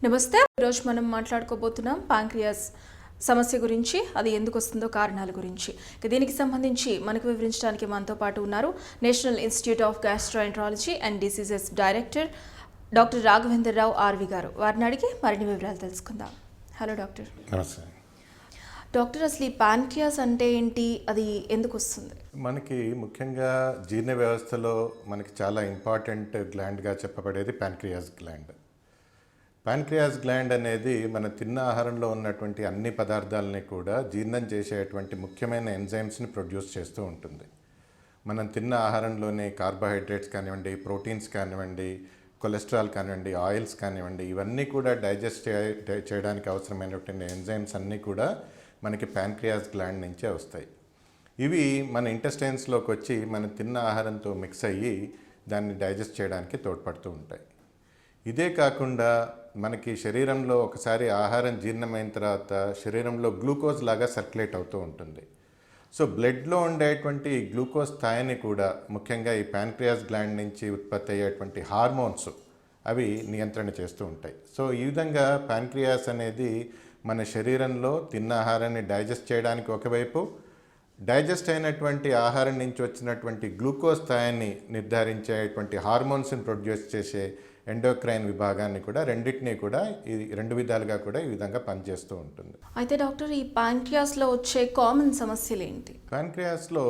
నమస్తే. ఈరోజు మనం మాట్లాడుకోబోతున్నాం పాంక్రియాస్ సమస్య గురించి, అది ఎందుకు వస్తుందో కారణాల గురించి. దీనికి సంబంధించి మనకు వివరించడానికి మనతో పాటు ఉన్నారు national institute of gastroenterology and diseases director doctor Raghavendra Rao RV garu. వారిని అడిగి మరిన్ని వివరాలు తెలుసుకుందాం. Hello doctor. నమస్తే డాక్టర్, అసలు ఈ పాంక్రియాస్ అంటే ఏంటి, అది ఎందుకు వస్తుంది? మనకి ముఖ్యంగా జీర్ణ వ్యవస్థలో మనకి చాలా ఇంపార్టెంట్ గ్లాండ్గా చెప్పబడేది ప్యాన్క్రియాస్ గ్లాండ్. ప్యాన్క్రియాస్ గ్లాండ్ అనేది మన తిన్న ఆహారంలో ఉన్నటువంటి అన్ని పదార్థాలని కూడా జీర్ణం చేసేటువంటి ముఖ్యమైన ఎంజైమ్స్ని ప్రొడ్యూస్ చేస్తూ ఉంటుంది. మనం తిన్న ఆహారంలోని కార్బోహైడ్రేట్స్ కానివ్వండి, ప్రోటీన్స్ కానివ్వండి, కొలెస్ట్రాల్ కానివ్వండి, ఆయిల్స్ కానివ్వండి, ఇవన్నీ కూడా డైజెస్ట్ చేయడానికి అవసరమైనటువంటి ఎంజైమ్స్ అన్నీ కూడా మనకి ప్యాన్క్రియాస్ గ్లాండ్ నుంచే వస్తాయి. ఇవి మన ఇంటెస్టైన్స్లోకి వచ్చి మనం తిన్న ఆహారంతో మిక్స్ అయ్యి దాన్ని డైజెస్ట్ చేయడానికి తోడ్పడుతూ ఉంటాయి. ఇదే కాకుండా మనకి శరీరంలో ఒకసారి ఆహారం జీర్ణమైన తర్వాత శరీరంలో గ్లూకోజ్ లాగా సర్క్యులేట్ అవుతూ ఉంటుంది. సో బ్లడ్లో ఉండేటువంటి గ్లూకోజ్ స్థాయిని కూడా ముఖ్యంగా ఈ ప్యాన్క్రియాస్ గ్లాండ్ నుంచి ఉత్పత్తి అయ్యేటువంటి హార్మోన్స్ అవి నియంత్రణ చేస్తూ ఉంటాయి. సో ఈ విధంగా ప్యాన్క్రియాస్ అనేది మన శరీరంలో తిన్న ఆహారాన్ని డైజెస్ట్ చేయడానికి ఒకవైపు, డైజెస్ట్ అయినటువంటి ఆహారం నుంచి వచ్చినటువంటి గ్లూకోజ్ స్థాయిని నిర్ధారించేటువంటి హార్మోన్స్ని ప్రొడ్యూస్ చేసే ఎండోక్రైన్ విభాగాన్ని కూడా, రెండింటినీ కూడా ఈ రెండు విధాలుగా కూడా ఈ విధంగా పనిచేస్తూ ఉంటుంది. అయితే డాక్టర్, ఈ పాంక్రియాస్లో వచ్చే కామన్ సమస్యలు ఏంటి? ప్యాన్క్రియాస్లో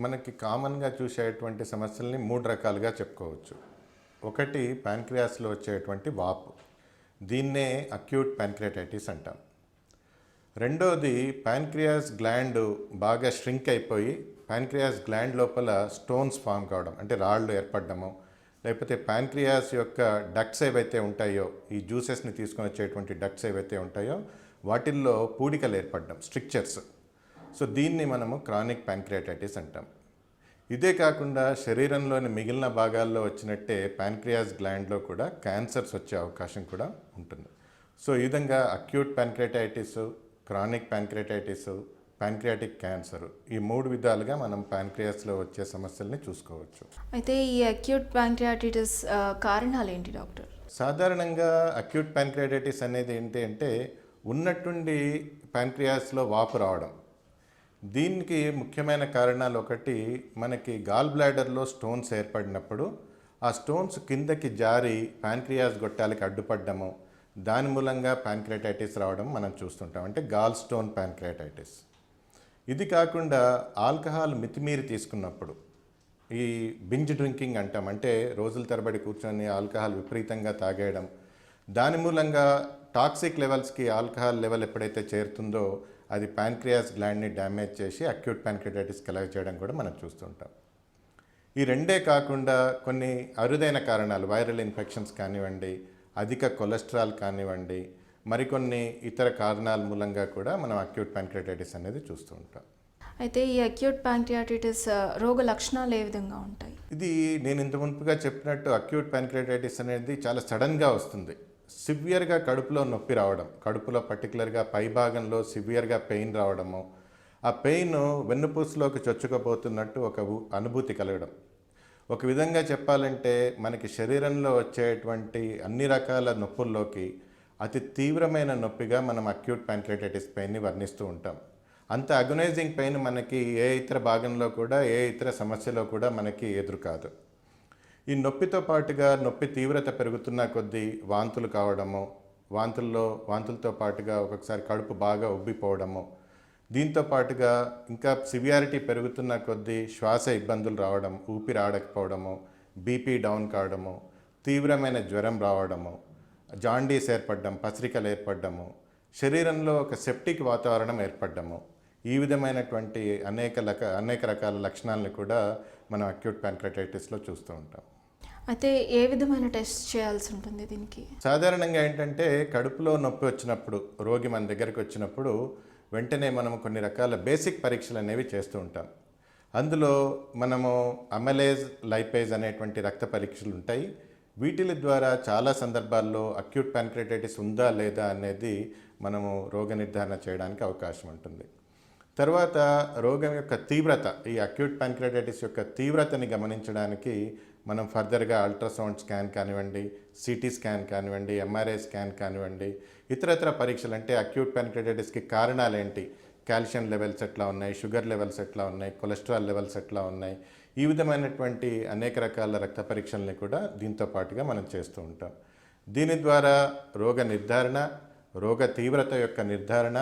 మనకి కామన్గా చూసేటువంటి సమస్యల్ని 3 రకాలుగా చెప్పుకోవచ్చు. ఒకటి ప్యాన్క్రియాస్లో వచ్చేటువంటి వాపు, దీన్నే అక్యూట్ ప్యాన్క్రియాటైటిస్ అంటాం. రెండోది ప్యాన్క్రియాస్ గ్లాండ్ బాగా ష్రింక్ అయిపోయి ప్యాన్క్రియాస్ గ్లాండ్ లోపల స్టోన్స్ ఫామ్ కావడం, అంటే రాళ్ళు ఏర్పడము, లేకపోతే ప్యాన్క్రియాస్ యొక్క డక్ట్స్ ఏవైతే ఉంటాయో, ఈ జ్యూసెస్ని తీసుకొని వచ్చేటువంటి డక్ట్స్ ఏవైతే ఉంటాయో వాటిల్లో పూడికలు ఏర్పడడం, స్ట్రిక్చర్స్. సో దీన్ని మనము క్రానిక్ ప్యాన్క్రియాటైటిస్ అంటాం. ఇదే కాకుండా శరీరంలోని మిగిలిన భాగాల్లో వచ్చినట్టే ప్యాన్క్రియాస్ గ్లాండ్లో కూడా క్యాన్సర్స్ వచ్చే అవకాశం కూడా ఉంటుంది. సో ఈ విధంగా acute pancreatitis, chronic pancreatitis, pancreatic cancer, ఈ 3 విధాలుగా మనం ప్యాన్క్రియాస్లో వచ్చే సమస్యల్ని చూసుకోవచ్చు. అయితే ఈ అక్యూట్ ప్యాంక్రియాటిటిస్ కారణాలు ఏంటి డాక్టర్? సాధారణంగా అక్యూట్ ప్యాన్క్రియాటైటిస్ అనేది ఏంటి అంటే ఉన్నట్టుండి ప్యాన్క్రియాస్లో వాపు రావడం. దీనికి ముఖ్యమైన కారణాలు, ఒకటి మనకి గాల్ బ్లాడర్లో స్టోన్స్ ఏర్పడినప్పుడు ఆ స్టోన్స్ కిందకి జారి ప్యాన్క్రియాస్ గొట్టాలకి అడ్డుపడ్డము, దాని మూలంగా ప్యాన్క్రియాటైటిస్ రావడం మనం చూస్తుంటాం, అంటే గాల్ స్టోన్ ప్యాన్క్రియాటైటిస్. ఇది కాకుండా ఆల్కహాల్ మితిమీరి తీసుకున్నప్పుడు, ఈ బింజ్ డ్రింకింగ్ అంటాం, అంటే రోజుల తరబడి కూర్చొని ఆల్కహాల్ విపరీతంగా తాగేయడం, దాని మూలంగా టాక్సిక్ లెవెల్స్కి ఆల్కహాల్ లెవెల్ ఎప్పుడైతే చేరుతుందో అది ప్యాన్క్రియాస్ గ్లాండ్ని డ్యామేజ్ చేసి అక్యూట్ ప్యాన్క్రియాటైటిస్ కలగ చేయడం కూడా మనం చూస్తుంటాం. ఈ రెండే కాకుండా కొన్ని అరుదైన కారణాలు, వైరల్ ఇన్ఫెక్షన్స్ కానివ్వండి, అధిక కొలెస్ట్రాల్ కానివ్వండి, మరికొన్ని ఇతర కారణాల మూలంగా కూడా మనం అక్యూట్ ప్యాన్క్రియాటైటిస్ అనేది చూస్తూ ఉంటాం. అయితే ఈ అక్యూట్ ప్యాంక్రియాటిటిస్ రోగ లక్షణాలు ఏ విధంగా ఉంటాయి? ఇది నేను ఇంత మునుపుగా చెప్పినట్టు అక్యూట్ ప్యాన్క్రియాటైటిస్ అనేది చాలా సడన్గా వస్తుంది. సివియర్గా కడుపులో నొప్పి రావడం, కడుపులో పర్టికులర్గా పై భాగంలో సివియర్గా పెయిన్ రావడము, ఆ పెయిన్ వెన్నుపూసలోకి చొచ్చుకుపోతున్నట్టు ఒక అనుభూతి కలగడం. ఒక విధంగా చెప్పాలంటే మనకి శరీరంలో వచ్చేటువంటి అన్ని రకాల నొప్పుల్లోకి అతి తీవ్రమైన నొప్పిగా మనం అక్యూట్ ప్యాన్క్రియాటైటిస్ పెయిన్ని వర్ణిస్తూ ఉంటాం. అంత అగనైజింగ్ పెయిన్ మనకి ఏ ఇతర భాగంలో కూడా, ఏ ఇతర సమస్యలో కూడా మనకి ఎదురు కాదు. ఈ నొప్పితో పాటుగా నొప్పి తీవ్రత పెరుగుతున్న కొద్దీ వాంతులు కావడము, వాంతులతో పాటుగా ఒక్కొక్కసారి కడుపు బాగా ఉబ్బిపోవడము, దీంతో పాటుగా ఇంకా సివియారిటీ పెరుగుతున్న కొద్దీ శ్వాస ఇబ్బందులు రావడం, ఊపిరి ఆడకపోవడము, బీపీ డౌన్ కావడము, తీవ్రమైన జ్వరం రావడము, జాండీస్ ఏర్పడడం, పసిరికలు ఏర్పడము, శరీరంలో ఒక సెప్టిక్ వాతావరణం ఏర్పడము, ఈ విధమైనటువంటి అనేక రకాల లక్షణాలను కూడా మనం అక్యూట్ ప్యాన్క్రియాటైటిస్లో చూస్తూ ఉంటాం. అయితే ఏ విధమైన టెస్ట్ చేయాల్సి ఉంటుంది దీనికి? సాధారణంగా ఏంటంటే కడుపులో నొప్పి వచ్చినప్పుడు, రోగి మన దగ్గరికి వచ్చినప్పుడు వెంటనే మనము కొన్ని రకాల బేసిక్ పరీక్షలు అనేవి చేస్తూ ఉంటాం. అందులో మనము అమైలేజ్, లైపేజ్ అనేటువంటి రక్త పరీక్షలు ఉంటాయి. వీటిల ద్వారా చాలా సందర్భాల్లో అక్యూట్ ప్యాన్క్రియాటైటిస్ ఉందా లేదా అనేది మనము రోగ నిర్ధారణ చేయడానికి అవకాశం ఉంటుంది. తర్వాత రోగం యొక్క తీవ్రత, ఈ అక్యూట్ ప్యాన్క్రియాటైటిస్ యొక్క తీవ్రతని గమనించడానికి మనం ఫర్దర్గా అల్ట్రాసౌండ్ స్కాన్ కానివ్వండి, సిటీ స్కాన్ కానివ్వండి, ఎంఆర్ఐ స్కాన్ కానివ్వండి, ఇతరత్ర పరీక్షలు అంటే అక్యూట్ ప్యాన్క్రియాటిస్కి కారణాలు ఏంటి, కాల్షియం లెవెల్స్ ఎట్లా ఉన్నాయి, షుగర్ లెవెల్స్ ఎట్లా ఉన్నాయి, కొలెస్ట్రాల్ లెవెల్స్ ఎట్లా ఉన్నాయి, ఈ విధమైనటువంటి అనేక రకాల రక్త పరీక్షల్ని కూడా దీంతో పాటుగా మనం చేస్తూ ఉంటాం. దీని ద్వారా రోగ నిర్ధారణ, రోగ తీవ్రత యొక్క నిర్ధారణ,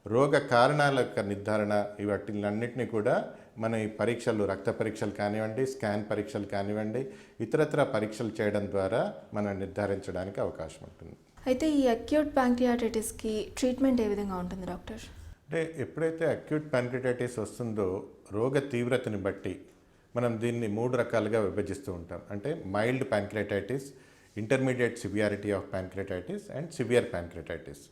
రోగ కారణాల యొక్క నిర్ధారణ, వాటిలన్నింటినీ కూడా మనం ఈ పరీక్షలు, రక్త పరీక్షలు కానివ్వండి, స్కాన్ పరీక్షలు కానివ్వండి, ఇతరత్ర పరీక్షలు చేయడం ద్వారా మనం నిర్ధారించడానికి అవకాశం ఉంటుంది. అయితే ఈ అక్యూట్ ప్యాంక్రియాటిస్కి ట్రీట్మెంట్ ఏ విధంగా ఉంటుంది డాక్టర్? అంటే ఎప్పుడైతే అక్యూట్ ప్యాంక్రియాటిస్ వస్తుందో రోగ తీవ్రతని బట్టి మనం దీన్ని 3 రకాలుగా విభజిస్తూ ఉంటాం. అంటే mild pancreatitis, intermediate severity of pancreatitis and severe pancreatitis.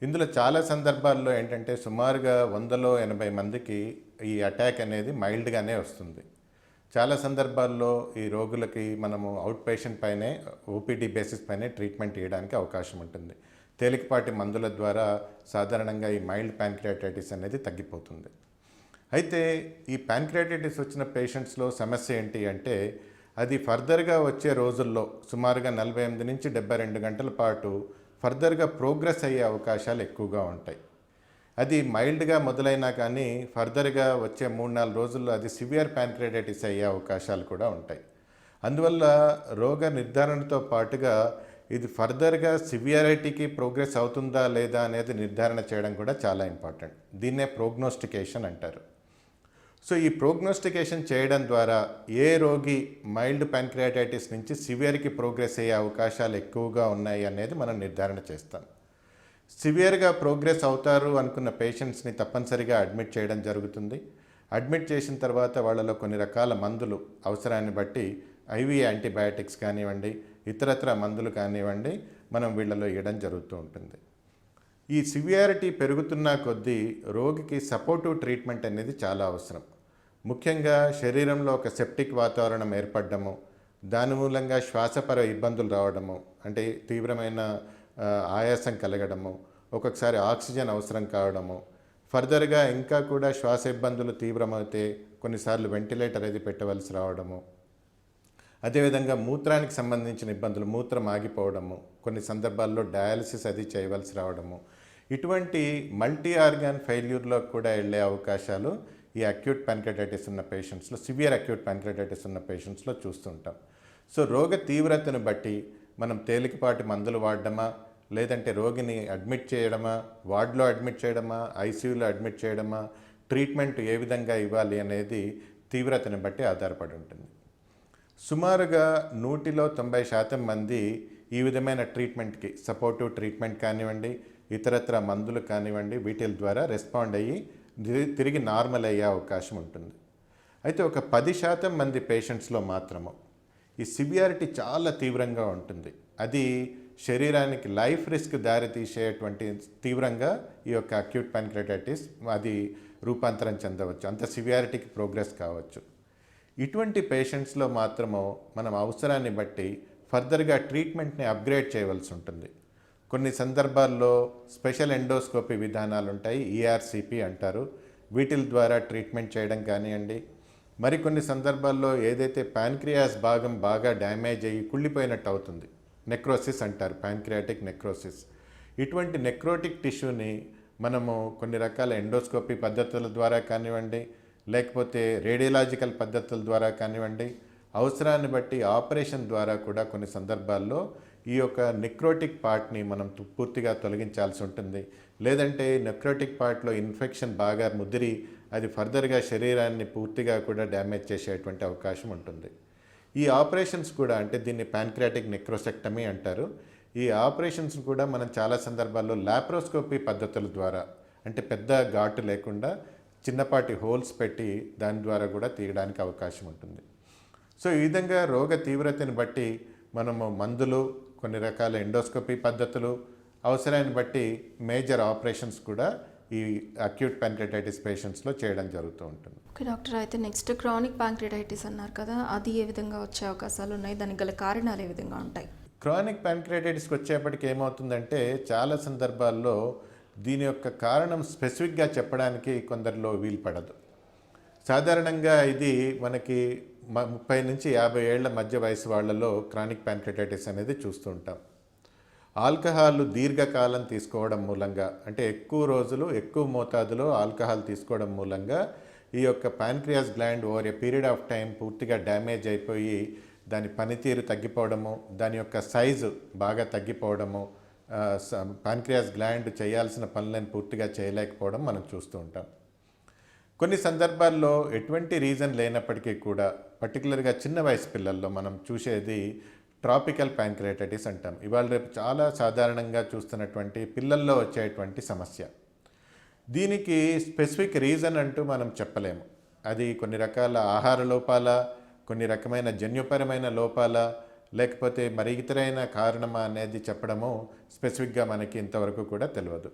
ఇందులో చాలా సందర్భాల్లో ఏంటంటే సుమారుగా 100లో 80 మందికి ఈ అటాక్ అనేది మైల్డ్గానే వస్తుంది. చాలా సందర్భాల్లో ఈ రోగులకి మనము అవుట్ పేషెంట్ పైనే, ఓపీడీ బేసిస్ పైనే ట్రీట్మెంట్ ఇవ్వడానికి అవకాశం ఉంటుంది. తేలికపాటి మందుల ద్వారా సాధారణంగా ఈ మైల్డ్ ప్యాంక్రియాటిస్ అనేది తగ్గిపోతుంది. అయితే ఈ ప్యాంక్రియాటిస్ వచ్చిన పేషెంట్స్లో సమస్య ఏంటి అంటే అది ఫర్దర్గా వచ్చే రోజుల్లో సుమారుగా 48 నుంచి 72 గంటల పాటు ఫర్దర్గా ప్రోగ్రెస్ అయ్యే అవకాశాలు ఎక్కువగా ఉంటాయి. అది మైల్డ్గా మొదలైనా కానీ ఫర్దర్గా వచ్చే 3-4 రోజుల్లో అది సివియర్ ప్యాంక్రియాటిస్ అయ్యే అవకాశాలు కూడా ఉంటాయి. అందువల్ల రోగ నిర్ధారణతో పాటుగా ఇది ఫర్దర్గా సివియారిటీకి ప్రోగ్రెస్ అవుతుందా లేదా అనేది నిర్ధారణ చేయడం కూడా చాలా ఇంపార్టెంట్. దీన్నే ప్రోగ్నోస్టికేషన్ అంటారు. సో ఈ ప్రోగ్నోస్టికేషన్ చేయడం ద్వారా ఏ రోగి మైల్డ్ ప్యాంక్రియాటిస్ నుంచి సివియర్కి ప్రోగ్రెస్ అయ్యే అవకాశాలు ఎక్కువగా ఉన్నాయి అనేది మనం నిర్ధారణ చేస్తాం. సివియర్గా ప్రోగ్రెస్ అవుతారు అనుకున్న పేషెంట్స్ని తప్పనిసరిగా అడ్మిట్ చేయడం జరుగుతుంది. అడ్మిట్ చేసిన తర్వాత వాళ్ళలో కొన్ని రకాల మందులు అవసరాన్ని బట్టి ఐవీ యాంటీబయాటిక్స్ కానివ్వండి, ఇతరత్ర మందులు కానివ్వండి, మనం వీళ్ళలో ఇవ్వడం జరుగుతూ ఉంటుంది. ఈ సివియారిటీ పెరుగుతున్న కొద్దీ రోగికి సపోర్టివ్ ట్రీట్మెంట్ అనేది చాలా అవసరం. ముఖ్యంగా శరీరంలో ఒక సెప్టిక్ వాతావరణం ఏర్పడము, దాని మూలంగా శ్వాసపర ఇబ్బందులు రావడము, అంటే తీవ్రమైన ఆయాసం కలగడము, ఒక్కొక్కసారి ఆక్సిజన్ అవసరం కావడము, ఫర్దర్గా ఇంకా కూడా శ్వాస ఇబ్బందులు తీవ్రమైతే కొన్నిసార్లు వెంటిలేటర్ అది పెట్టవలసి రావడము, అదేవిధంగా మూత్రానికి సంబంధించిన ఇబ్బందులు, మూత్రం ఆగిపోవడము, కొన్ని సందర్భాల్లో డయాలసిస్ అది చేయవలసి రావడము, ఇటువంటి మల్టీ ఆర్గాన్ ఫెయిల్యూర్లో కూడా వెళ్ళే అవకాశాలు ఈ అక్యూట్ ప్యాంక్రియాటిస్ ఉన్న పేషెంట్స్లో, సివియర్ అక్యూట్ ప్యాంక్రియాటిస్ ఉన్న పేషెంట్స్లో చూస్తుంటాం. సో రోగ తీవ్రతను బట్టి మనం తేలికపాటి మందులు వాడడమా, లేదంటే రోగిని అడ్మిట్ చేయడమా, వార్డులో అడ్మిట్ చేయడమా, ఐసీయూలో అడ్మిట్ చేయడమా, ట్రీట్మెంట్ ఏ విధంగా ఇవ్వాలి అనేది తీవ్రతను బట్టి ఆధారపడి ఉంటుంది. సుమారుగా 100లో 90% మంది ఈ విధమైన ట్రీట్మెంట్కి, సపోర్టివ్ ట్రీట్మెంట్ కానివ్వండి, ఇతరత్ర మందులు కానివ్వండి, వీటి ద్వారా రెస్పాండ్ అయ్యి తిరిగి నార్మల్ అయ్యే అవకాశం ఉంటుంది. అయితే ఒక 10% మంది పేషెంట్స్లో మాత్రము ఈ సివియారిటీ చాలా తీవ్రంగా ఉంటుంది. అది శరీరానికి లైఫ్ రిస్క్ దారితీసేటువంటి తీవ్రంగా ఈ యొక్క అక్యూట్ ప్యాంక్రియాటిస్ అది రూపాంతరం చెందవచ్చు, అంత సివియారిటీకి ప్రోగ్రెస్ కావచ్చు. ఇటువంటి పేషెంట్స్లో మాత్రము మనం అవసరాన్ని బట్టి ఫర్దర్గా ట్రీట్మెంట్ని అప్గ్రేడ్ చేయవలసి ఉంటుంది. కొన్ని సందర్భాల్లో స్పెషల్ ఎండోస్కోపీ విధానాలు ఉంటాయి, ఈఆర్సిపి అంటారు. వీటి ద్వారా ట్రీట్మెంట్ చేయడం కానివ్వండి, మరికొన్ని సందర్భాల్లో ఏదైతే ప్యాంక్రియాస్ భాగం బాగా డ్యామేజ్ అయ్యి కుళ్ళిపోయినట్టు అవుతుంది, నెక్రోసిస్ అంటారు, ప్యాంక్రియాటిక్ నెక్రోసిస్. ఇటువంటి నెక్రోటిక్ టిష్యూని మనము కొన్ని రకాల ఎండోస్కోపీ పద్ధతుల ద్వారా కానివ్వండి, లేకపోతే రేడియలాజికల్ పద్ధతుల ద్వారా కానివ్వండి, అవసరాన్ని బట్టి ఆపరేషన్ ద్వారా కూడా కొన్ని సందర్భాల్లో ఈ యొక్క నెక్రోటిక్ పార్ట్ని మనం పూర్తిగా తొలగించాల్సి ఉంటుంది. లేదంటే నెక్రోటిక్ పార్ట్లో ఇన్ఫెక్షన్ బాగా ముదిరి అది ఫర్దర్గా శరీరాన్ని పూర్తిగా కూడా డ్యామేజ్ చేసేటువంటి అవకాశం ఉంటుంది. ఈ ఆపరేషన్స్ కూడా, అంటే దీన్ని ప్యాంక్రియాటిక్ నెక్రోసెక్టమీ అంటారు, ఈ ఆపరేషన్స్ కూడా మనం చాలా సందర్భాల్లో లాప్రోస్కోపీ పద్ధతుల ద్వారా, అంటే పెద్ద ఘాటు లేకుండా చిన్నపాటి హోల్స్ పెట్టి దాని ద్వారా కూడా తీయడానికి అవకాశం ఉంటుంది. సో ఈ విధంగా రోగ తీవ్రతని బట్టి మనము మందులు, కొన్ని రకాల ఎండోస్కోపీ పద్ధతులు, అవసరాన్ని బట్టి మేజర్ ఆపరేషన్స్ కూడా ఈ అక్యూట్ ప్యాంక్రియాటిస్ పేషెంట్స్లో చేయడం జరుగుతూ ఉంటుంది. ఓకే డాక్టర్, అయితే నెక్స్ట్ క్రానిక్ ప్యాంక్రియాటిస్ అన్నారు కదా, అది ఏ విధంగా వచ్చే అవకాశాలు ఉన్నాయి, దానికి గల కారణాలు ఏ విధంగా ఉంటాయి? క్రానిక్ ప్యాంక్రియాటిస్కి వచ్చేప్పటికి ఏమవుతుందంటే చాలా సందర్భాల్లో దీని యొక్క కారణం స్పెసిఫిక్గా చెప్పడానికి కొందరిలో వీలు పడదు. సాధారణంగా ఇది మనకి 30 నుంచి 50 ఏళ్ల మధ్య వయసు వాళ్ళలో క్రానిక్ ప్యాంక్రియాటైటిస్ అనేది చూస్తూ ఉంటాం. ఆల్కహాల్ దీర్ఘకాలం తీసుకోవడం మూలంగా, అంటే ఎక్కువ రోజులు ఎక్కువ మోతాదులో ఆల్కహాల్ తీసుకోవడం మూలంగా ఈ యొక్క pancreas gland over a period of time పూర్తిగా డ్యామేజ్ అయిపోయి దాని పనితీరు తగ్గిపోవడము, దాని యొక్క సైజు బాగా తగ్గిపోవడము, ప్యాన్క్రియాస్ గ్లాండ్ చేయాల్సిన పనులను పూర్తిగా చేయలేకపోవడం మనం చూస్తూ ఉంటాం. కొన్ని సందర్భాల్లో ఎటువంటి రీజన్ లేనప్పటికీ కూడా, పర్టికులర్గా చిన్న వయసు పిల్లల్లో మనం చూసేది ట్రాపికల్ ప్యాంక్రియాటైటిస్ అంటాం. ఇవాళ రేపు చాలా సాధారణంగా చూస్తున్నటువంటి పిల్లల్లో వచ్చేటువంటి సమస్య. దీనికి స్పెసిఫిక్ రీజన్ అంటూ మనం చెప్పలేము. అది కొన్ని రకాల ఆహార లోపాల, కొన్ని రకమైన జన్యుపరమైన లోపాల, లేకపోతే మరి ఇతరైన కారణమా అనేది చెప్పడము స్పెసిఫిక్గా మనకి ఇంతవరకు కూడా తెలియదు.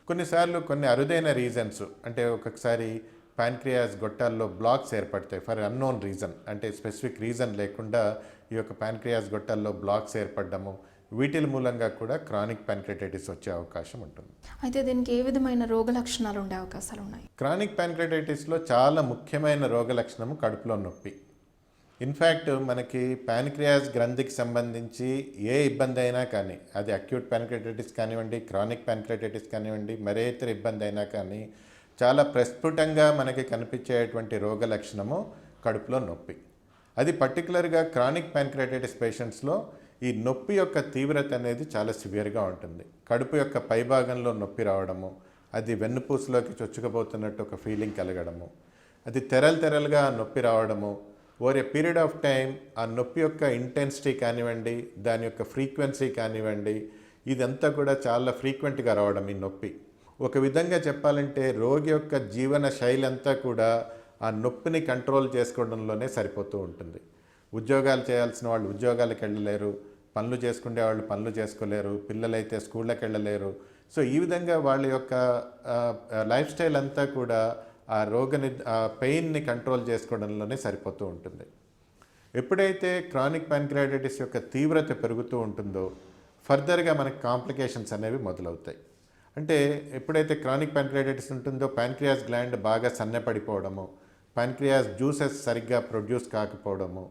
కొన్నిసార్లు కొన్ని అరుదైన రీజన్స్, అంటే ఒక్కొక్కసారి ప్యాన్క్రియాస్ గొట్టాల్లో బ్లాక్స్ ఏర్పడతాయి ఫర్ అన్నోన్ రీజన్, అంటే స్పెసిఫిక్ రీజన్ లేకుండా ఈ యొక్క ప్యాన్క్రియాస్ గొట్టాల్లో బ్లాక్స్ ఏర్పడము, వీటిల మూలంగా కూడా క్రానిక్ ప్యాంక్రియాటైటిస్ వచ్చే అవకాశం ఉంటుంది. అయితే దీనికి ఏ విధమైన రోగ లక్షణాలు ఉండే అవకాశాలు ఉన్నాయి? క్రానిక్ ప్యాంక్రియాటైటిస్లో చాలా ముఖ్యమైన రోగ లక్షణము కడుపులో నొప్పి. ఇన్ఫ్యాక్ట్ మనకి ప్యాన్క్రియాస్ గ్రంథికి సంబంధించి ఏ ఇబ్బంది అయినా కానీ, అది అక్యూట్ ప్యాంక్రియాటైటిస్ కానివ్వండి, క్రానిక్ ప్యాంక్రియాటైటిస్ కానివ్వండి, మరే ఇతర ఇబ్బంది అయినా కానీ చాలా ప్రస్ఫుటంగా మనకి కనిపించేటువంటి రోగ లక్షణము కడుపులో నొప్పి. అది పర్టికులర్గా క్రానిక్ ప్యాంక్రియాటైటిస్ పేషెంట్స్లో ఈ నొప్పి యొక్క తీవ్రత అనేది చాలా సివియర్గా ఉంటుంది. కడుపు యొక్క పైభాగంలో నొప్పి రావడము, అది వెన్నుపూసలోకి చొచ్చుకుపోతున్నట్టు ఒక ఫీలింగ్ కలగడము, అది తెరలుగా నొప్పి రావడము, over a period of time ఆ నొప్పి యొక్క ఇంటెన్సిటీ కానివ్వండి, దాని యొక్క ఫ్రీక్వెన్సీ కానివ్వండి, ఇదంతా కూడా చాలా ఫ్రీక్వెంట్గా రావడం ఈ నొప్పి. ఒక విధంగా చెప్పాలంటే రోగి యొక్క జీవన శైలి అంతా కూడా ఆ నొప్పిని కంట్రోల్ చేసుకోవడంలోనే సరిపోతూ ఉంటుంది. ఉద్యోగాలు చేయాల్సిన వాళ్ళు ఉద్యోగాలకు వెళ్ళలేరు, పనులు చేసుకునే వాళ్ళు పనులు చేసుకోలేరు, పిల్లలైతే స్కూళ్ళకి వెళ్ళలేరు. సో ఈ విధంగా వాళ్ళ యొక్క లైఫ్ స్టైల్ అంతా కూడా ఆ పెయిన్ని కంట్రోల్ చేసుకోవడంలోనే సరిపోతూ ఉంటుంది. ఎప్పుడైతే క్రానిక్ ప్యాంక్రియాటైటిస్ యొక్క తీవ్రత పెరుగుతూ ఉంటుందో ఫర్దర్గా మనకి కాంప్లికేషన్స్ అనేవి మొదలవుతాయి. అంటే ఎప్పుడైతే క్రానిక్ ప్యాంక్రియాటైటిస్ ఉంటుందో ప్యాంక్రియాస్ గ్లాండ్ బాగా సన్నపడిపోవడము, ప్యాంక్రియాస్ జ్యూసెస్ సరిగ్గా ప్రొడ్యూస్ కాకపోవడము,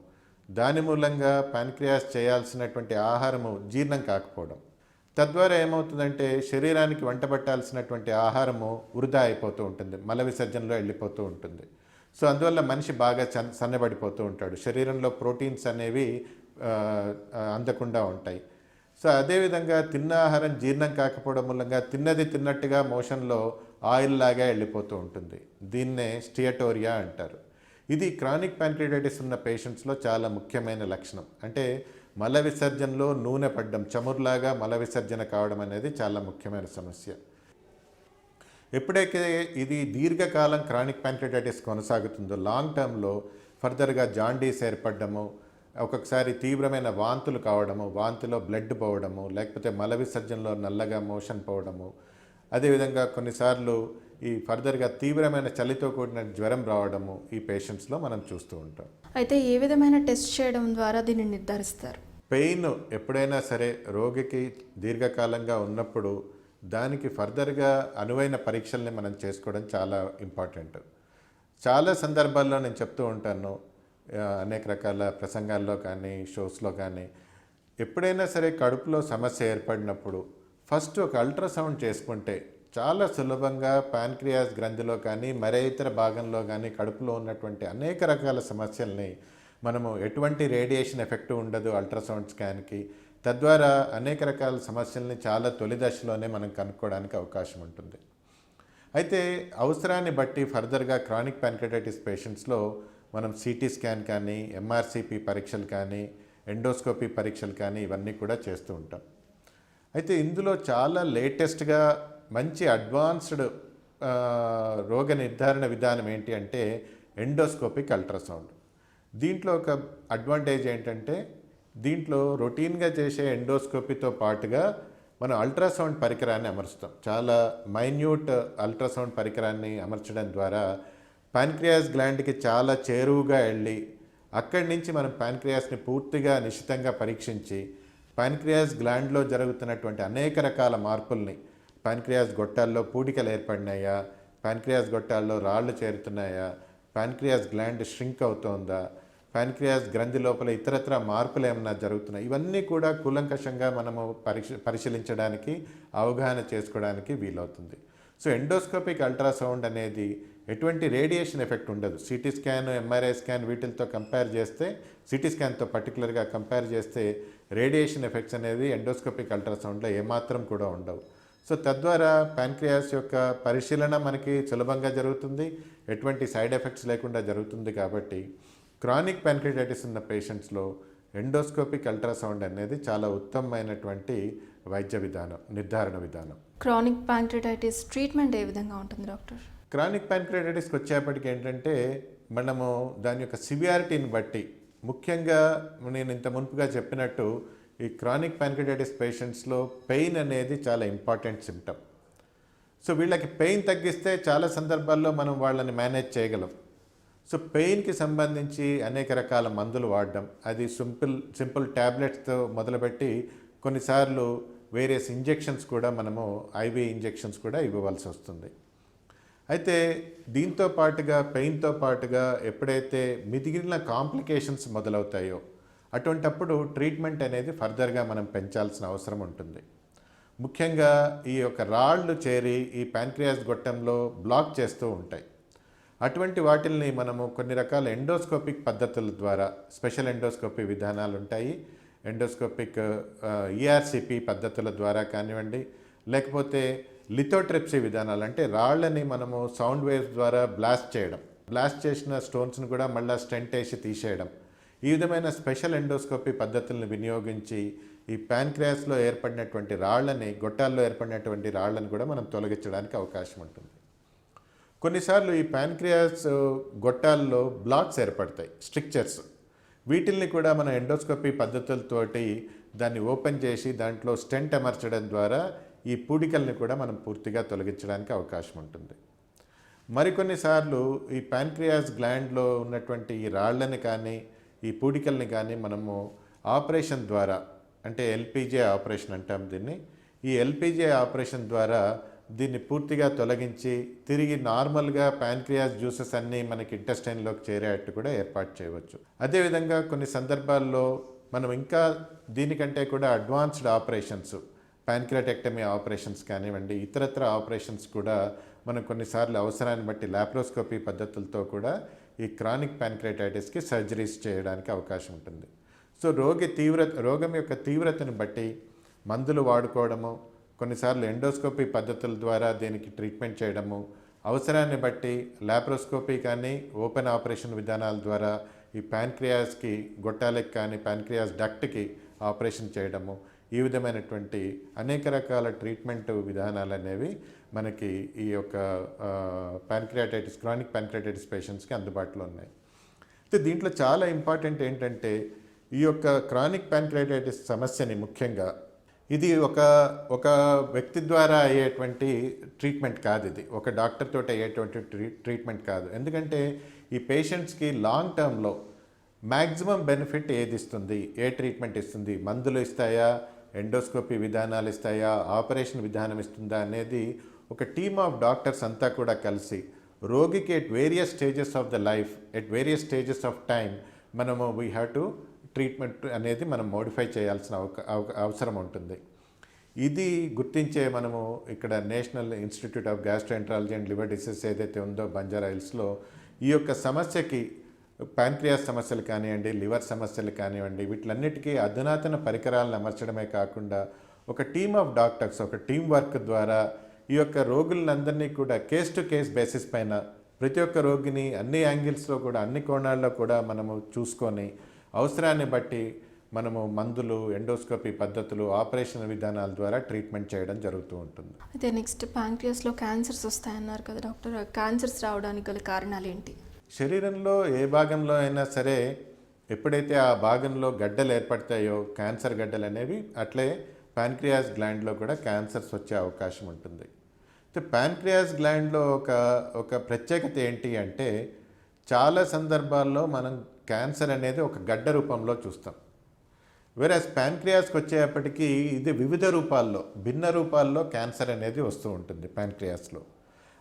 దాని మూలంగా ప్యాంక్రియాస్ చేయాల్సినటువంటి ఆహారము జీర్ణం కాకపోవడం, తద్వారా ఏమవుతుందంటే శరీరానికి వంటబట్టాల్సినటువంటి ఆహారము వృధా అయిపోతూ ఉంటుంది, మల విసర్జనలో వెళ్ళిపోతూ ఉంటుంది. సో అందువల్ల మనిషి బాగా సన్నబడిపోతూ ఉంటాడు, శరీరంలో ప్రోటీన్స్ అనేవి అందకుండా ఉంటాయి. సో అదేవిధంగా తిన్న ఆహారం జీర్ణం కాకపోవడం మూలంగా తిన్నది తిన్నట్టుగా మోషన్లో ఆయిల్ లాగా వెళ్ళిపోతూ ఉంటుంది. దీన్నే స్టియటోరియా అంటారు. ఇది క్రానిక్ ప్యాంక్రియాటైటిస్ ఉన్న పేషెంట్స్లో చాలా ముఖ్యమైన లక్షణం. అంటే మల విసర్జనలో నూనె పడ్డం, చమురులాగా మల విసర్జన కావడం అనేది చాలా ముఖ్యమైన సమస్య. ఎప్పుడైతే ఇది దీర్ఘకాలం క్రానిక్ ప్యాంక్రియాటైటిస్ కొనసాగుతుందో లాంగ్ టర్మ్లో ఫర్దర్గా జాండీస్ ఏర్పడము, ఒక్కొక్కసారి తీవ్రమైన వాంతులు కావడము, వాంతిలో బ్లడ్ పోవడము, లేకపోతే మల విసర్జనలో నల్లగా మోషన్ పోవడము, అదేవిధంగా కొన్నిసార్లు ఈ ఫర్దర్గా తీవ్రమైన చలితో కూడిన జ్వరం రావడము ఈ పేషెంట్స్లో మనం చూస్తూ ఉంటాం. అయితే ఏ విధమైన టెస్ట్ చేయడం ద్వారా దీన్ని నిర్ధారిస్తారు? పెయిన్ ఎప్పుడైనా సరే రోగికి దీర్ఘకాలంగా ఉన్నప్పుడు దానికి ఫర్దర్గా అనువైన పరీక్షల్ని మనం చేసుకోవడం చాలా ఇంపార్టెంట్. చాలా సందర్భాల్లో నేను చెప్తూ ఉంటాను, అనేక రకాల ప్రసంగాల్లో కానీ షోస్లో కానీ, ఎప్పుడైనా సరే కడుపులో సమస్య ఏర్పడినప్పుడు ఫస్ట్ ఒక అల్ట్రాసౌండ్ చేసుకుంటే చాలా సులభంగా ప్యాన్క్రియాస్ గ్రంథిలో కానీ మరే ఇతర భాగంలో కానీ కడుపులో ఉన్నటువంటి అనేక రకాల సమస్యల్ని మనము ఎటువంటి రేడియేషన్ ఎఫెక్ట్ ఉండదు అల్ట్రాసౌండ్ స్కాన్కి, తద్వారా అనేక రకాల సమస్యల్ని చాలా తొలి దశలోనే మనం కనుక్కోవడానికి అవకాశం ఉంటుంది. అయితే అవసరాన్ని బట్టి ఫర్దర్గా క్రానిక్ ప్యాంక్రియాటైటిస్ పేషెంట్స్లో మనం సిటీ స్కాన్ కానీ, ఎంఆర్సిపి పరీక్షలు కానీ, ఎండోస్కోపీ పరీక్షలు కానీ ఇవన్నీ కూడా చేస్తూ ఉంటాం. అయితే ఇందులో చాలా లేటెస్ట్గా మంచి అడ్వాన్స్డ్ రోగ నిర్ధారణ విధానం ఏంటి అంటే ఎండోస్కోపిక్ అల్ట్రాసౌండ్. దీంట్లో ఒక అడ్వాంటేజ్ ఏంటంటే దీంట్లో రొటీన్గా చేసే ఎండోస్కోపీతో పాటుగా మనం అల్ట్రాసౌండ్ పరికరాన్ని అమరుస్తాం. చాలా మైన్యూట్ అల్ట్రాసౌండ్ పరికరాన్ని అమర్చడం ద్వారా ప్యాన్క్రియాస్ గ్లాండ్కి చాలా చేరువుగా వెళ్ళి అక్కడి నుంచి మనం ప్యాన్క్రియాస్ని పూర్తిగా నిశితంగా పరీక్షించి ప్యాన్క్రియాస్ గ్లాండ్లో జరుగుతున్నటువంటి అనేక రకాల మార్పుల్ని, ప్యాన్క్రియాస్ గొట్టాల్లో పూడికలు ఏర్పడినాయా, ప్యాన్క్రియాస్ గొట్టాల్లో రాళ్ళు చేరుతున్నాయా, ప్యాన్క్రియాస్ గ్లాండ్ ష్రింక్ అవుతోందా, ప్యాన్క్రియాస్ గ్రంథి లోపల ఇతరత్ర మార్పులు ఏమైనా జరుగుతున్నాయి, ఇవన్నీ కూడా కూలంకషంగా మనము పరిశీలించడానికి, అవగాహన చేసుకోవడానికి వీలవుతుంది. సో ఎండోస్కోపిక్ అల్ట్రాసౌండ్ అనేది ఎటువంటి రేడియేషన్ ఎఫెక్ట్ ఉండదు. సిటీ స్కాన్, ఎంఆర్ఐ స్కాన్ వీటితో కంపేర్ చేస్తే, సిటీ స్కాన్తో పర్టికులర్గా కంపేర్ చేస్తే రేడియేషన్ ఎఫెక్ట్స్ అనేది ఎండోస్కోపిక్ అల్ట్రాసౌండ్లో ఏమాత్రం కూడా ఉండవు. సో తద్వారా ప్యాన్క్రియాస్ యొక్క పరిశీలన మనకి సులభంగా జరుగుతుంది, ఎటువంటి సైడ్ ఎఫెక్ట్స్ లేకుండా జరుగుతుంది. కాబట్టి క్రానిక్ ప్యాన్క్రియాటైటిస్ ఉన్న పేషెంట్స్లో ఎండోస్కోపిక్ అల్ట్రాసౌండ్ అనేది చాలా ఉత్తమమైనటువంటి వైద్య విధానం, నిర్ధారణ విధానం. క్రానిక్ ప్యాంక్రియాటైటిస్ ట్రీట్మెంట్ ఏ విధంగా ఉంటుంది డాక్టర్? క్రానిక్ ప్యాన్క్రియాటైటిస్కి వచ్చేప్పటికి ఏంటంటే మనము దాని యొక్క సివియారిటీని బట్టి, ముఖ్యంగా నేను ఇంత మునుపుగా చెప్పినట్టు ఈ క్రానిక్ ప్యాన్క్రియాటైటిస్ పేషెంట్స్లో పెయిన్ అనేది చాలా ఇంపార్టెంట్ సిమ్టమ్. సో వీళ్ళకి పెయిన్ తగ్గిస్తే చాలా సందర్భాల్లో మనం వాళ్ళని మేనేజ్ చేయగలం. సో పెయిన్కి సంబంధించి అనేక రకాల మందులు వాడడం, అది సింపుల్ ట్యాబ్లెట్స్తో మొదలుపెట్టి కొన్నిసార్లు వేరియస్ ఇంజెక్షన్స్ కూడా మనము ఐవీ ఇంజెక్షన్స్ కూడా ఇవ్వవలసి వస్తుంది. అయితే దీంతో పాటుగా పెయిన్తో పాటుగా ఎప్పుడైతే మిగిలిన కాంప్లికేషన్స్ మొదలవుతాయో అటువంటప్పుడు ట్రీట్మెంట్ అనేది ఫర్దర్గా మనం పెంచాల్సిన అవసరం ఉంటుంది. ముఖ్యంగా ఈ యొక్క రాళ్ళు చేరి ఈ ప్యాన్క్రియాస్ గొట్టంలో బ్లాక్ చేస్తూ ఉంటాయి. అటువంటి వాటిల్ని మనము కొన్ని రకాల ఎండోస్కోపిక్ పద్ధతుల ద్వారా, స్పెషల్ ఎండోస్కోపీ విధానాలు ఉంటాయి, ఎండోస్కోపిక్ ఈఆర్సిపి పద్ధతుల ద్వారా కానివ్వండి, లేకపోతే లిథోట్రిప్సీ విధానాలు, అంటే రాళ్ళని మనము సౌండ్ వేవ్స్ ద్వారా బ్లాస్ట్ చేసిన స్టోన్స్ని కూడా మళ్ళీ స్టెంట్ వేసి తీసేయడం, ఈ విధమైన స్పెషల్ ఎండోస్కోపీ పద్ధతులను వినియోగించి ఈ ప్యాన్క్రియాస్లో ఏర్పడినటువంటి రాళ్ళని, గొట్టాల్లో ఏర్పడినటువంటి రాళ్ళని కూడా మనం తొలగించడానికి అవకాశం ఉంటుంది. కొన్నిసార్లు ఈ ప్యాన్క్రియాస్ గొట్టాల్లో బ్లాక్స్ ఏర్పడతాయి, స్ట్రిక్చర్స్, వీటిల్ని కూడా మన ఎండోస్కోపీ పద్ధతులతోటి దాన్ని ఓపెన్ చేసి దాంట్లో స్టెంట్ అమర్చడం ద్వారా ఈ పూడికల్ని కూడా మనం పూర్తిగా తొలగించడానికి అవకాశం ఉంటుంది. మరికొన్నిసార్లు ఈ ప్యాన్క్రియాస్ గ్లాండ్లో ఉన్నటువంటి ఈ రాళ్ళని కానీ ఈ పూడికల్ని కానీ మనము ఆపరేషన్ ద్వారా, అంటే ఎల్పిజే ఆపరేషన్ అంటాం దీన్ని, ఈ ఎల్పిజే ఆపరేషన్ ద్వారా దీన్ని పూర్తిగా తొలగించి తిరిగి నార్మల్గా ప్యాన్క్రియాస్ జ్యూసెస్ అన్నీ మనకి ఇంటెస్టైన్లోకి చేరేటట్టు కూడా ఏర్పాటు చేయవచ్చు. అదేవిధంగా కొన్ని సందర్భాల్లో మనం ఇంకా దీనికంటే కూడా అడ్వాన్స్డ్ ఆపరేషన్స్, ప్యాన్క్రియాటెక్టమీ ఆపరేషన్స్ కానివ్వండి, ఇతరత్ర ఆపరేషన్స్ కూడా మనం కొన్నిసార్లు అవసరాన్ని బట్టి లాప్రోస్కోపీ పద్ధతులతో కూడా ఈ క్రానిక్ ప్యాన్క్రియాటైటిస్కి సర్జరీస్ చేయడానికి అవకాశం ఉంటుంది. సో రోగం యొక్క తీవ్రతను బట్టి మందులు వాడుకోవడము, కొన్నిసార్లు ఎండోస్కోపీ పద్ధతుల ద్వారా దీనికి ట్రీట్మెంట్ చేయడము, అవసరాన్ని బట్టి లాప్రోస్కోపీ కానీ ఓపెన్ ఆపరేషన్ విధానాల ద్వారా ఈ ప్యాన్క్రియాస్కి గొట్టాలకి కానీ ప్యాన్క్రియాస్ డక్ట్కి ఆపరేషన్ చేయడము, ఈ విధమైనటువంటి అనేక రకాల ట్రీట్మెంట్ విధానాలు అనేవి మనకి ఈ యొక్క ప్యాన్క్రియాటైటిస్, క్రానిక్ ప్యాన్క్రియాటైటిస్ పేషెంట్స్కి అందుబాటులో ఉన్నాయి. అయితే దీంట్లో చాలా ఇంపార్టెంట్ ఏంటంటే ఈ యొక్క క్రానిక్ ప్యాన్క్రియాటైటిస్ సమస్యని ముఖ్యంగా ఇది ఒక వ్యక్తి ద్వారా అయ్యేటువంటి ట్రీట్మెంట్ కాదు, ఇది ఒక డాక్టర్ తోటి అయ్యేటువంటి ట్రీట్మెంట్ కాదు. ఎందుకంటే ఈ పేషెంట్స్కి లాంగ్ టర్మ్లో మ్యాక్సిమం బెనిఫిట్ ఏది ఇస్తుంది, ఏ ట్రీట్మెంట్ ఇస్తుంది, మందులు ఇస్తాయా, ఎండోస్కోపీ విధానాలు ఇస్తాయా, ఆపరేషన్ విధానం ఇస్తుందా అనేది ఒక టీమ్ ఆఫ్ డాక్టర్స్ అంతా కూడా కలిసి రోగికి at various stages of the life, at various stages of time మనము వీ హ్యావ్ టు ట్రీట్మెంట్ అనేది మనం మోడిఫై చేయాల్సిన అవసరం ఉంటుంది. ఇది గుర్తించే మనము ఇక్కడ national institute of gastroenterology and liver disease ఏదైతే ఉందో బంజారా హిల్స్లో ఈ యొక్క సమస్యకి, ప్యాన్క్రియాస్ సమస్యలు కానివ్వండి, లివర్ సమస్యలు కానివ్వండి, వీటిలన్నిటికీ అధునాతన పరికరాలను అమర్చడమే కాకుండా ఒక టీమ్ ఆఫ్ డాక్టర్స్, ఒక టీం వర్క్ ద్వారా ఈ యొక్క రోగులందరినీ కూడా కేస్ టు కేస్ బేసిస్ పైన ప్రతి ఒక్క రోగిని అన్ని యాంగిల్స్లో కూడా, అన్ని కోణాల్లో కూడా మనము చూసుకొని అవసరాన్ని బట్టి మనము మందులు, ఎండోస్కోపీ పద్ధతులు, ఆపరేషన్ విధానాల ద్వారా ట్రీట్మెంట్ చేయడం జరుగుతూ ఉంటుంది. అయితే నెక్స్ట్ ప్యాంక్రియాస్లో క్యాన్సర్స్ వస్తాయన్నారు కదా డాక్టర్, క్యాన్సర్స్ రావడానికి గల కారణాలు ఏంటి? శరీరంలో ఏ భాగంలో అయినా సరే ఎప్పుడైతే ఆ భాగంలో గడ్డలు ఏర్పడతాయో, క్యాన్సర్ గడ్డలు అనేవి, అట్లే ప్యాన్క్రియాస్ గ్లాండ్లో కూడా క్యాన్సర్స్ వచ్చే అవకాశం ఉంటుంది. అయితే ప్యాన్క్రియాస్ గ్లాండ్లో ఒక ప్రత్యేకత ఏంటి అంటే చాలా సందర్భాల్లో మనం క్యాన్సర్ అనేది ఒక గడ్డ రూపంలో చూస్తాం. వేరేస్ ప్యాన్క్రియాస్కి వచ్చేప్పటికీ ఇది వివిధ రూపాల్లో, భిన్న రూపాల్లో క్యాన్సర్ అనేది వస్తూ ఉంటుంది ప్యాన్క్రియాస్లో.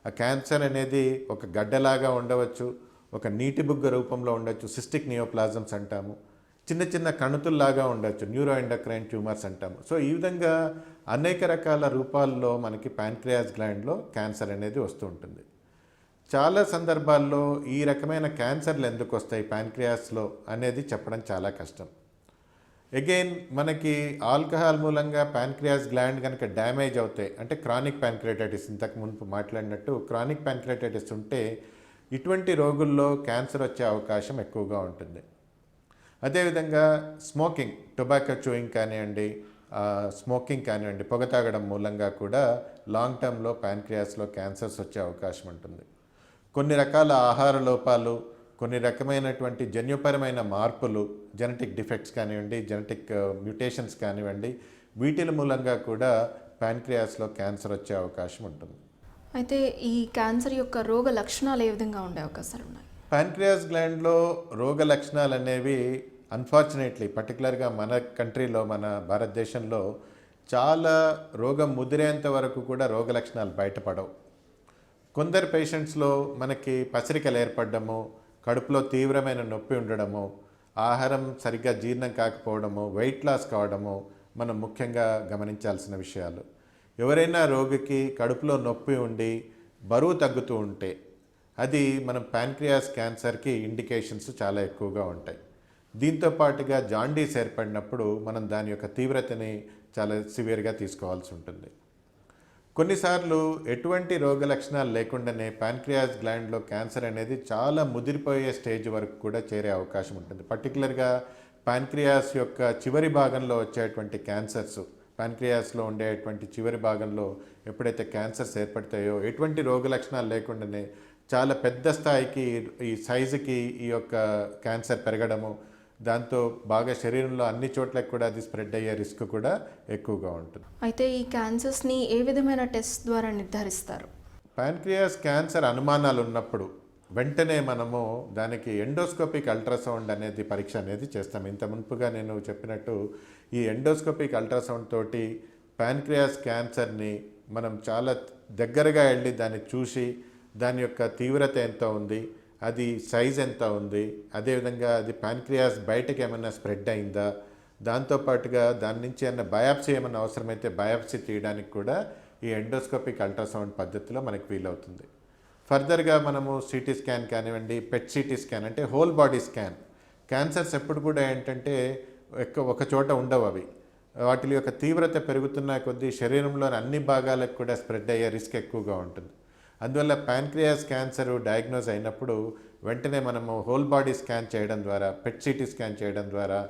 ఆ క్యాన్సర్ అనేది ఒక గడ్డలాగా ఉండవచ్చు, ఒక నీటి బుగ్గ రూపంలో ఉండొచ్చు, సిస్టిక్ నియోప్లాజమ్స్ అంటాము, చిన్న చిన్న కణుతుల్లాగా ఉండొచ్చు, న్యూరో ఎండోక్రైన్ ట్యూమర్స్ అంటాము. సో ఈ విధంగా అనేక రకాల రూపాల్లో మనకి ప్యాంక్రియాస్ గ్లాండ్లో క్యాన్సర్ అనేది వస్తూ ఉంటుంది. చాలా సందర్భాల్లో ఈ రకమైన క్యాన్సర్లు ఎందుకు వస్తాయి ప్యాంక్రియాస్లో అనేది చెప్పడం చాలా కష్టం. అగైన్ మనకి ఆల్కహాల్ మూలంగా ప్యాంక్రియాస్ గ్లాండ్ కనుక డ్యామేజ్ అవుతాయి, అంటే క్రానిక్ ప్యాంక్రియాటైటిస్, ఇంతకు మునుపు మాట్లాడినట్టు క్రానిక్ ప్యాంక్రియాటైటిస్ ఉంటే ఇటువంటి రోగుల్లో క్యాన్సర్ వచ్చే అవకాశం ఎక్కువగా ఉంటుంది. అదేవిధంగా స్మోకింగ్, టొబాకో చూయింగ్ కానివ్వండి, స్మోకింగ్ కానివ్వండి, పొగ తాగడం మూలంగా కూడా లాంగ్ టర్మ్లో ప్యాంక్రియాస్లో క్యాన్సర్స్ వచ్చే అవకాశం ఉంటుంది. కొన్ని రకాల ఆహార లోపాలు, కొన్ని రకమైనటువంటి జన్యుపరమైన మార్పులు, జెనెటిక్ డిఫెక్ట్స్ కానివ్వండి, జెనెటిక్ మ్యూటేషన్స్ కానివ్వండి, వీటిల మూలంగా కూడా ప్యాంక్రియాస్లో క్యాన్సర్ వచ్చే అవకాశం ఉంటుంది. అయితే ఈ క్యాన్సర్ యొక్క రోగ లక్షణాలు ఏ విధంగా ఉండే అవకాశాలు ఉన్నాయి? ప్యాంక్రియాస్ గ్లాండ్లో రోగ లక్షణాలు అనేవి అన్ఫార్చునేట్లీ పర్టికులర్గా మన కంట్రీలో, మన భారతదేశంలో చాలా రోగం ముదిరేంత వరకు కూడా రోగ లక్షణాలు బయటపడవు. కొందరు పేషెంట్స్లో మనకి పసరికలు ఏర్పడము, కడుపులో తీవ్రమైన నొప్పి ఉండడము, ఆహారం సరిగ్గా జీర్ణం కాకపోవడము, వెయిట్ లాస్ కావడము మనం ముఖ్యంగా గమనించాల్సిన విషయాలు. ఎవరైనా రోగికి కడుపులో నొప్పి ఉండి బరువు తగ్గుతూ ఉంటే అది మనం ప్యాంక్రియాస్ క్యాన్సర్కి ఇండికేషన్స్ చాలా ఎక్కువగా ఉంటాయి. దీంతో పాటుగా జాండీస్ ఏర్పడినప్పుడు మనం దాని యొక్క తీవ్రతని చాలా సివియర్గా తీసుకోవాల్సి ఉంటుంది. కొన్నిసార్లు ఎటువంటి రోగ లక్షణాలు లేకుండానే ప్యాంక్రియాస్ గ్లాండ్లో క్యాన్సర్ అనేది చాలా ముదిరిపోయే స్టేజ్ వరకు కూడా చేరే అవకాశం ఉంటుంది. పర్టికులర్గా ప్యాంక్రియాస్ యొక్క చివరి భాగంలో వచ్చేటువంటి క్యాన్సర్స్, ప్యాంక్రియాస్లో ఉండేటువంటి చివరి భాగంలో ఎప్పుడైతే క్యాన్సర్స్ ఏర్పడతాయో ఎటువంటి రోగ లక్షణాలు లేకుండానే చాలా పెద్ద స్థాయికి ఈ సైజుకి ఈ యొక్క క్యాన్సర్ పెరగడము, దాంతో బాగా శరీరంలో అన్ని చోట్లకి కూడా అది స్ప్రెడ్ అయ్యే రిస్క్ కూడా ఎక్కువగా ఉంటుంది. అయితే ఈ క్యాన్సర్స్ని ఏ విధమైన టెస్ట్ ద్వారా నిర్ధారిస్తారు? ప్యాంక్రియాస్ క్యాన్సర్ అనుమానాలు ఉన్నప్పుడు వెంటనే మనము దానికి ఎండోస్కోపిక్ అల్ట్రాసౌండ్ అనేది పరీక్ష అనేది చేస్తాం. ఇంత మునుపుగా నేను చెప్పినట్టు ఈ ఎండోస్కోపిక్ అల్ట్రాసౌండ్ తోటి ప్యాంక్రియాస్ క్యాన్సర్ని మనం చాలా దగ్గరగా వెళ్ళి దాన్ని చూసి దాని యొక్క తీవ్రత ఎంత ఉంది, అది సైజ్ ఎంత ఉంది, అదేవిధంగా అది ప్యాంక్రియాస్ బయటకి ఏమైనా స్ప్రెడ్ అయిందా, దాంతోపాటుగా దాని నుంచి ఏమైనా బయాప్సీ ఏమైనా అవసరమైతే బయాప్సీ తీయడానికి కూడా ఈ ఎండోస్కోపిక్ అల్ట్రాసౌండ్ పద్ధతిలో మనకు వీలవుతుంది. ఫర్దర్గా మనము సిటీ స్కాన్ కానివ్వండి, పెట్ సిటీ స్కాన్ అంటే హోల్ బాడీ స్కాన్. క్యాన్సర్స్ ఎప్పుడు కూడా ఏంటంటే ఒక చోట ఉండవు, అవి వాటి యొక్క తీవ్రత పెరుగుతున్న కొద్దీ శరీరంలోని అన్ని భాగాలకు కూడా స్ప్రెడ్ అయ్యే రిస్క్ ఎక్కువగా ఉంటుంది. అందువల్ల ప్యాంక్రియాస్ క్యాన్సర్ డయాగ్నోజ్ అయినప్పుడు వెంటనే మనము హోల్ బాడీ స్కాన్ చేయడం ద్వారా, పెట్ సిటీ స్కాన్ చేయడం ద్వారా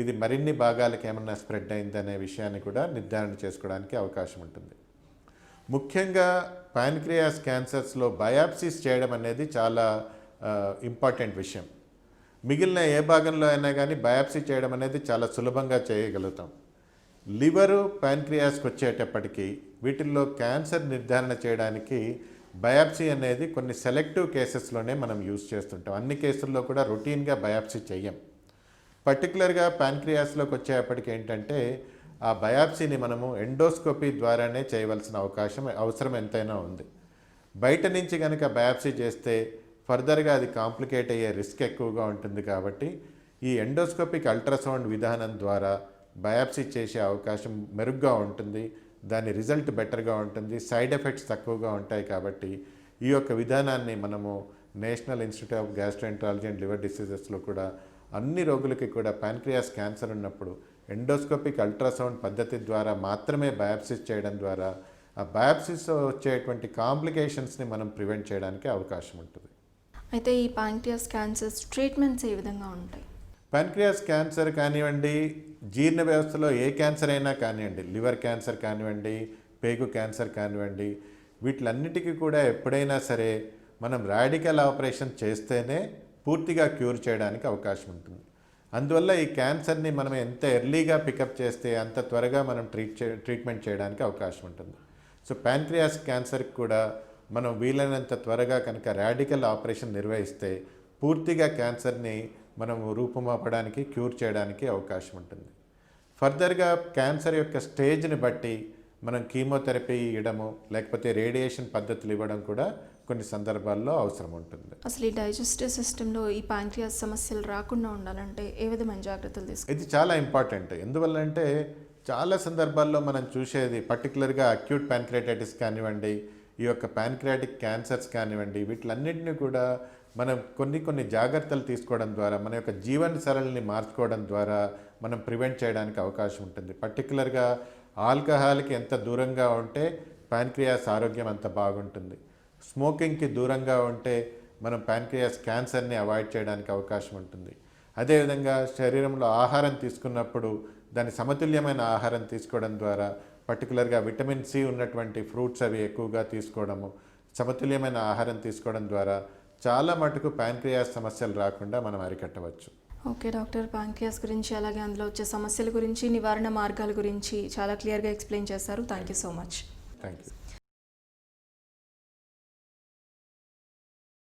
ఇది మరిన్ని భాగాలకు ఏమన్నా స్ప్రెడ్ అయిందనే విషయాన్ని కూడా నిర్ధారణ చేసుకోవడానికి అవకాశం ఉంటుంది. ముఖ్యంగా ప్యాంక్రియాస్ క్యాన్సర్స్లో బయాప్సీస్ చేయడం అనేది చాలా ఇంపార్టెంట్ విషయం. మిగిలిన ఏ భాగంలో అయినా కానీ బయాప్సీ చేయడం అనేది చాలా సులభంగా చేయగలుగుతాం. లివరు, ప్యాంక్రియాస్కి వచ్చేటప్పటికి వీటిల్లో క్యాన్సర్ నిర్ధారణ చేయడానికి బయాప్సీ అనేది కొన్ని సెలెక్టివ్ కేసెస్లోనే మనం యూజ్ చేస్తుంటాం. అన్ని కేసుల్లో కూడా రొటీన్గా బయాప్సీ చెయ్యం. పర్టికులర్గా ప్యాంక్రియాస్లోకి వచ్చేటప్పటికి ఏంటంటే ఆ బయాప్సీని మనము ఎండోస్కోపీ ద్వారానే చేయవలసిన అవసరం ఎంతైనా ఉంది. బయట నుంచి కనుక బయాప్సీ చేస్తే ఫర్దర్గా అది కాంప్లికేట్ అయ్యే రిస్క్ ఎక్కువగా ఉంటుంది. కాబట్టి ఈ ఎండోస్కోపిక్ అల్ట్రాసౌండ్ విధానం ద్వారా బయాప్సీ చేసే అవకాశం మెరుగ్గా ఉంటుంది, దాని రిజల్ట్ బెటర్గా ఉంటుంది, సైడ్ ఎఫెక్ట్స్ తక్కువగా ఉంటాయి. కాబట్టి ఈ యొక్క విధానాన్ని మనము national institute of gastroenterology and liver డిసీజెస్లో కూడా అన్ని రోగులకి కూడా ప్యాంక్రియాస్ క్యాన్సర్ ఉన్నప్పుడు ఎండోస్కోపిక్ అల్ట్రాసౌండ్ పద్ధతి ద్వారా మాత్రమే బయాప్సీస్ చేయడం ద్వారా ఆ బయాప్సీస్లో వచ్చేటువంటి కాంప్లికేషన్స్ని మనం ప్రివెంట్ చేయడానికి అవకాశం ఉంటుంది. అయితే ఈ ప్యాంక్రియాస్ క్యాన్సర్స్ ట్రీట్మెంట్స్ ఏ విధంగా ఉంటాయి? ప్యాంక్రియాస్ క్యాన్సర్ కానివ్వండి, జీర్ణ వ్యవస్థలో ఏ క్యాన్సర్ అయినా కానివ్వండి, లివర్ క్యాన్సర్ కానివ్వండి, పేగు క్యాన్సర్ కానివ్వండి, వీటిలన్నిటికీ కూడా ఎప్పుడైనా సరే మనం రాడికల్ ఆపరేషన్ చేస్తేనే పూర్తిగా క్యూర్ చేయడానికి అవకాశం ఉంటుంది. అందువల్ల ఈ క్యాన్సర్ని మనం ఎంత ఎర్లీగా పికప్ చేస్తే అంత త్వరగా మనం ట్రీట్మెంట్ చేయడానికి అవకాశం ఉంటుంది. సో ప్యాంక్రియాస్ క్యాన్సర్కి కూడా మనం వీలైనంత త్వరగా కనుక రాడికల్ ఆపరేషన్ నిర్వహిస్తే పూర్తిగా క్యాన్సర్ని మనం రూపుమాపడానికి, క్యూర్ చేయడానికి అవకాశం ఉంటుంది. ఫర్దర్గా క్యాన్సర్ యొక్క స్టేజ్ని బట్టి మనం కీమోథెరపీ ఇవ్వడము లేకపోతే రేడియేషన్ పద్ధతులు ఇవ్వడం కూడా కొన్ని సందర్భాల్లో అవసరం ఉంటుంది. అసలు ఈ డైజెస్టివ్ సిస్టంలో ఈ ప్యాంక్రియాస్ సమస్యలు రాకుండా ఉండాలంటే ఏ విధమైన జాగ్రత్తలు తీసుకోవాలి? ఇది చాలా ఇంపార్టెంట్. ఎందువల్లంటే చాలా సందర్భాల్లో మనం చూసేది పర్టికులర్గా అక్యూట్ ప్యాన్క్రియాటైటిస్ కానివ్వండి, ఈ యొక్క ప్యాన్క్రియాటిక్ క్యాన్సర్స్ కానివ్వండి, వీటిలన్నింటినీ కూడా మనం కొన్ని జాగ్రత్తలు తీసుకోవడం ద్వారా, మన యొక్క జీవన సరళిని మార్చుకోవడం ద్వారా మనం ప్రివెంట్ చేయడానికి అవకాశం ఉంటుంది. పర్టికులర్గా ఆల్కహాల్కి ఎంత దూరంగా ఉంటే ప్యాన్క్రియాస్ ఆరోగ్యం అంత బాగుంటుంది. స్మోకింగ్కి దూరంగా ఉంటే మనం ప్యాన్క్రియాస్ క్యాన్సర్ని అవాయిడ్ చేయడానికి అవకాశం ఉంటుంది. అదేవిధంగా శరీరంలో ఆహారం తీసుకున్నప్పుడు దాని సమతుల్యమైన ఆహారం తీసుకోవడం ద్వారా, పర్టికులర్గా విటమిన్ సి ఉన్నటువంటి ఫ్రూట్స్ అవి ఎక్కువగా తీసుకోవడము, సమతుల్యమైన ఆహారం తీసుకోవడం ద్వారా చాలా మటుకు ప్యాన్క్రియాస్ సమస్యలు రాకుండా మనం అరికట్టవచ్చు. ఓకే డాక్టర్, ప్యాంక్రియాస్ గురించి అలాగే అందులో వచ్చే సమస్యల గురించి, నివారణ మార్గాల గురించి చాలా క్లియర్గా ఎక్స్ప్లెయిన్ చేశారు. Thank you so much. Thank you.